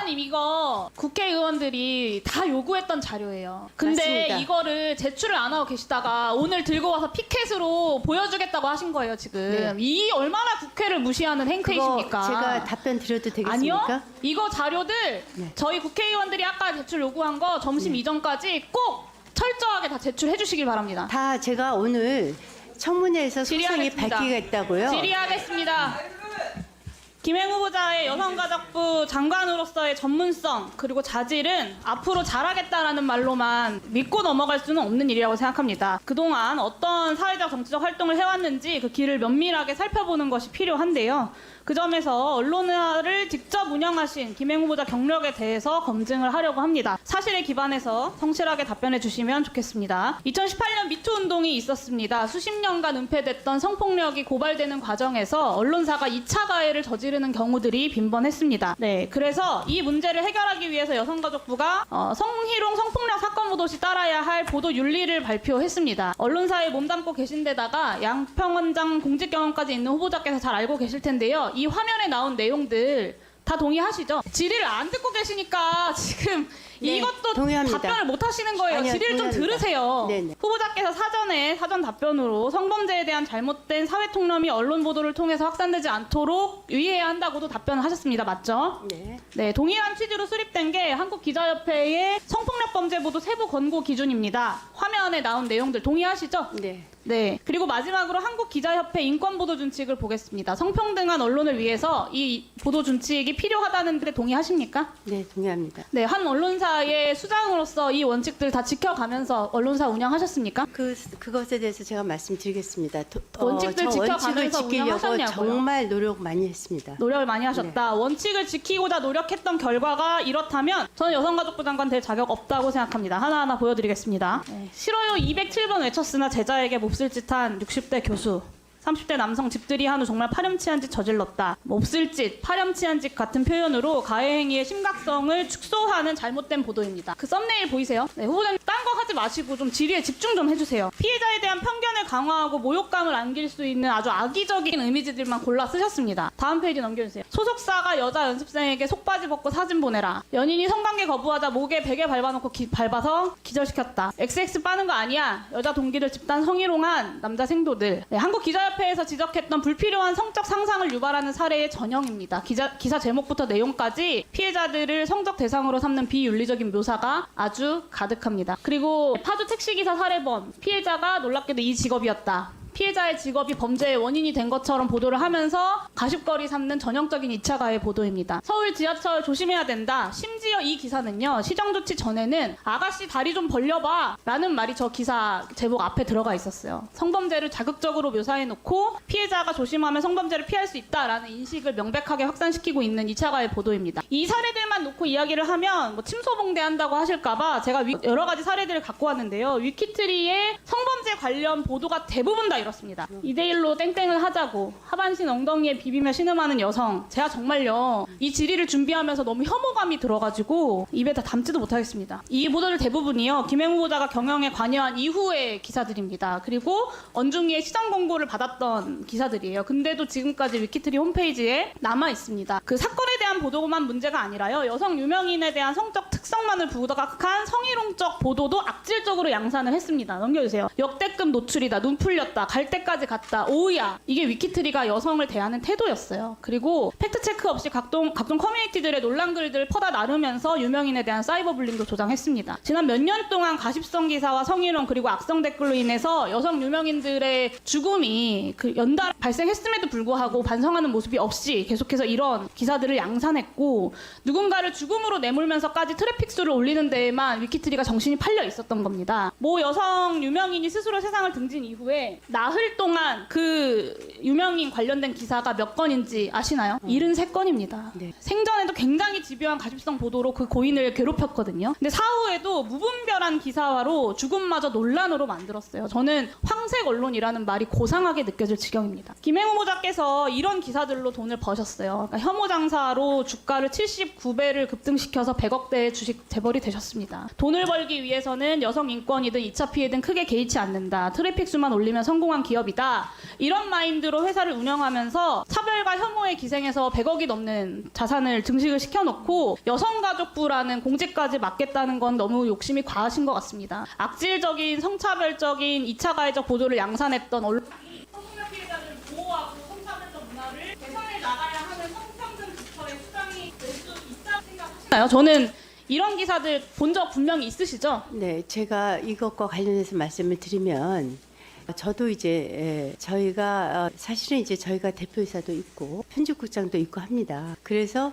기자님 이거 국회의원들이 다 요구했던 자료예요. 근데 맞습니다. 이거를 제출을 안 하고 계시다가 오늘 들고 와서 피켓으로 보여주겠다고 하신 거예요 지금. 네. 이 얼마나 국회를 무시하는 행태이십니까? 그거 제가 답변 드려도 되겠습니까? 아니요. 이거 자료들 네. 저희 국회의원들이 아까 제출 요구한 거 점심 이전까지 꼭 철저하게 다 제출해 주시길 바랍니다. 다 제가 오늘 청문회에서 속상히 질의하겠습니다. 밝히겠다고요. 질의하겠습니다. 김행 후보자의 여성가족부 장관으로서의 전문성 그리고 자질은 앞으로 잘하겠다라는 말로만 믿고 넘어갈 수는 없는 일이라고 생각합니다. 그동안 어떤 사회적 정치적 활동을 해왔는지 그 길을 면밀하게 살펴보는 것이 필요한데요. 그 점에서 언론을 직접 운영하신 김행 후보자 경력에 대해서 검증을 하려고 합니다. 사실에 기반해서 성실하게 답변해 주시면 좋겠습니다. 2018년 미투 운동이 있었습니다. 수십 년간 은폐됐던 성폭력이 고발되는 과정에서 언론사가 2차 가해를 저지르는 경우들이 빈번했습니다. 네, 그래서 이 문제를 해결하기 위해서 여성가족부가 성희롱 성폭력 사건 보도 시 따라야 할 보도 윤리를 발표했습니다. 언론사에 몸담고 계신 데다가 양평원장 공직 경험까지 있는 후보자께서 잘 알고 계실 텐데요. 이 화면에 나온 내용들 다 동의하시죠? 질의를 안 듣고 계시니까 지금 네, 이것도 동의합니다. 답변을 못 하시는 거예요. 아니요, 질의를 좀 동의합니다. 들으세요. 네네. 후보자께서 사전 답변으로 성범죄에 대한 잘못된 사회 통념이 언론 보도를 통해서 확산되지 않도록 유의해야 한다고도 답변을 하셨습니다. 맞죠? 네. 네, 동일한 취지로 수립된 게 한국기자협회의 성폭력 범죄 보도 세부 권고 기준입니다. 화면에 나온 내용들 동의하시죠? 네. 네. 그리고 마지막으로 한국기자협회 인권보도준칙을 보겠습니다. 성평등한 언론을 위해서 이 보도준칙이 필요하다는 데 동의하십니까? 네, 동의합니다. 네, 한 언론사의 수장으로서 이 원칙들 다 지켜가면서 언론사 운영하셨습니까? 그것에 대해서 제가 말씀드리겠습니다. 원칙들 저 지켜가면서 원칙을 지키려고 운영하셨냐고요? 정말 노력 많이 했습니다. 노력을 많이 하셨다. 원칙을 지키고자 노력했던 결과가 이렇다면 저는 여성가족부 장관 될 자격 없다고 생각합니다. 하나하나 보여드리겠습니다. 네. 싫어요 207번 외쳤으나 제자에게 몹쓸 짓한 60대 교수. 30대 남성 집들이 한 후 정말 파렴치한 짓 저질렀다. 몹쓸 짓, 파렴치한 짓 같은 표현으로 가해 행위의 심각성을 축소하는 잘못된 보도입니다. 그 썸네일 보이세요? 네, 후보자님 딴 거 하지 마시고 좀 질의에 집중 좀 해주세요. 피해자에 대한 편견을 강화하고 모욕감을 안길 수 있는 아주 악의적인 이미지들만 골라 쓰셨습니다. 다음 페이지 넘겨주세요. 소속사가 여자 연습생에게 속바지 벗고 사진 보내라. 연인이 성관계 거부하자 목에 베개 밟아놓고 밟아서 기절시켰다. XX 빠는 거 아니야. 여자 동기들 집단 성희롱한 남자 생도들. 네, 한국기자협회에서 지적했던 불필요한 성적 상상을 유발하는 사례의 전형입니다. 기사 제목부터 내용까지 피해자들을 성적 대상으로 삼는 비윤리적인 묘사가 아주 가득합니다. 그리고 파주 택시기사 살해범 피해자가 놀랍게도 이 직업이었다. 피해자의 직업이 범죄의 원인이 된 것처럼 보도를 하면서 가십거리 삼는 전형적인 2차 가해 보도입니다. 서울 지하철 조심해야 된다. 심지어 이 기사는요. 시정 조치 전에는 아가씨 다리 좀 벌려봐 라는 말이 저 기사 제목 앞에 들어가 있었어요. 성범죄를 자극적으로 묘사해놓고 피해자가 조심하면 성범죄를 피할 수 있다라는 인식을 명백하게 확산시키고 있는 2차 가해 보도입니다. 이 사례들만 놓고 이야기를 하면 뭐 침소봉대한다고 하실까봐 제가 여러 가지 사례들을 갖고 왔는데요. 위키트리에 성범죄 관련 보도가 대부분 다 이렇습니다. 2대1로 땡땡을 하자고 하반신 엉덩이에 비비며 신음하는 여성. 제가 정말요 이 질의를 준비하면서 너무 혐오감이 들어가지고 입에 다 담지도 못하겠습니다. 이 보도들 대부분이요 김행 후보자가 경영에 관여한 이후의 기사들입니다. 그리고 언중이의 시정 공고를 받았던 기사들이에요. 근데도 지금까지 위키트리 홈페이지에 남아 있습니다. 그 사건에 대한 보도만 문제가 아니라요 여성 유명인에 대한 성적 특성만을 부각한 성희롱적 보도도 악질적으로 양산을 했습니다. 넘겨주세요. 역대급 노출이다. 눈 풀렸다. 갈 때까지 갔다. 오우야. 이게 위키트리가 여성을 대하는 태도였어요. 그리고 팩트체크 없이 각종 커뮤니티들의 논란 글들을 퍼다 나르면서 유명인에 대한 사이버 불링도 조장했습니다. 지난 몇 년 동안 가십성 기사와 성희롱 그리고 악성 댓글로 인해서 여성 유명인들의 죽음이 연달아 발생했음에도 불구하고 반성하는 모습이 없이 계속해서 이런 기사들을 양산했고 누군가를 죽음으로 내몰면서까지 트래픽 수를 올리는 데에만 위키트리가 정신이 팔려 있었던 겁니다. 모 여성 유명인이 스스로 세상을 등진 이후에 나흘 동안 그 유명인 관련된 기사가 몇 건인지 아시나요? 73건입니다. 네. 생전에도 굉장히 집요한 가십성 보도로 그 고인을 괴롭혔거든요. 근데 사후에도 무분별한 기사화로 죽음마저 논란으로 만들었어요. 저는 황색 언론이라는 말이 고상하게 느껴질 지경입니다. 김행 후보자께서 이런 기사들로 돈을 버셨어요. 그러니까 혐오 장사로 달로 주가를 79배를 급등시켜서 100억대의 주식 재벌이 되셨습니다. 돈을 벌기 위해서는 여성 인권이든 2차 피해든 크게 개의치 않는다. 트래픽 수만 올리면 성공한 기업이다. 이런 마인드로 회사를 운영하면서 차별과 혐오에 기생해서 100억이 넘는 자산을 증식을 시켜놓고 여성가족부라는 공직까지 맡겠다는 건 너무 욕심이 과하신 것 같습니다. 악질적인 성차별적인 2차 가해적 보도를 양산했던 언론이 성폭력 피해자들을 보호하고 성차별적 문화를 개선해 나가야 하는 성평등 부처의 수장이 될 수 있다고 생각하시나요? 저는 이런 기사들 본 적 분명히 있으시죠? 네, 제가 이것과 관련해서 말씀을 드리면 저도 이제 저희가 사실은 이제 저희가 대표이사도 있고 편집국장도 있고 합니다. 그래서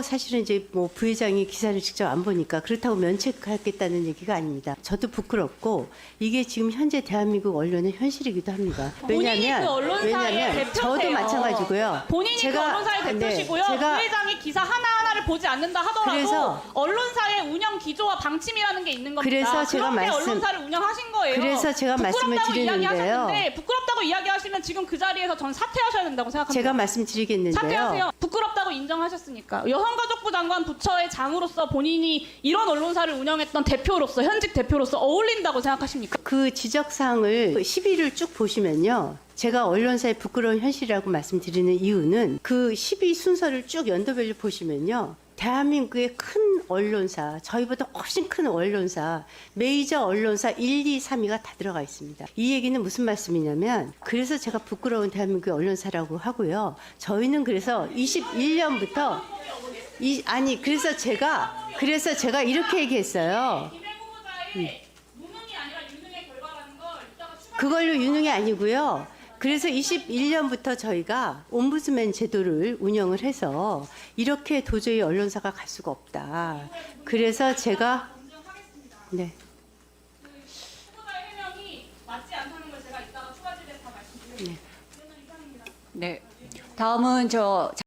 사실은 이제 뭐 부회장이 기사를 직접 안 보니까 그렇다고 면책하겠다는 얘기가 아닙니다. 저도 부끄럽고 이게 지금 현재 대한민국 언론의 현실이기도 합니다. 본인이 그 언론사의 대표세요. 저도 마찬가지고요. 본인이 그 언론사의 대표시고요. 부회장이 기사 하나하나를 보지 않는다 하더라도 그래서 언론사의 운영 기조와 방침이라는 게 있는 겁니다. 그래서 제가 그렇게 언론사를 운영하신 거예요. 그래서 제가 말씀을 드리는데요. 이야기하셨는데 부끄럽다고 이야기하시면 지금 그 자리에서 전 사퇴하셔야 된다고 생각합니다. 제가 말씀드리겠는데요. 사퇴하세요. 부끄럽다고 인정하셨으니까. 여성가족부 장관 부처의 장으로서 본인이 이런 언론사를 운영했던 대표로서 현직 대표로서 어울린다고 생각하십니까? 그 지적사항을 10위를 쭉 보시면요. 제가 언론사의 부끄러운 현실이라고 말씀드리는 이유는 그 10위 순서를 쭉 연도별로 보시면요. 대한민국의 큰 언론사, 저희보다 훨씬 큰 언론사, 메이저 언론사 1, 2, 3위가 다 들어가 있습니다. 이 얘기는 무슨 말씀이냐면 그래서 제가 부끄러운 대한민국의 언론사라고 하고요. 저희는 그래서 21년부터 그래서 제가 이렇게 얘기했어요. 무능이 아니라 유능의 결과라는 걸 이따가 추가 그걸로 유능이 아니고요. 그래서 21년부터 저희가 옴부드맨 제도를 운영을 해서 이렇게 도저히 언론사가 갈 수가 없다. 그래서 제가 네. 후보자의 해명이 맞지 않다는 걸 제가 이따가 추가 질의에서 다 말씀드리겠습니다. 네. 다음은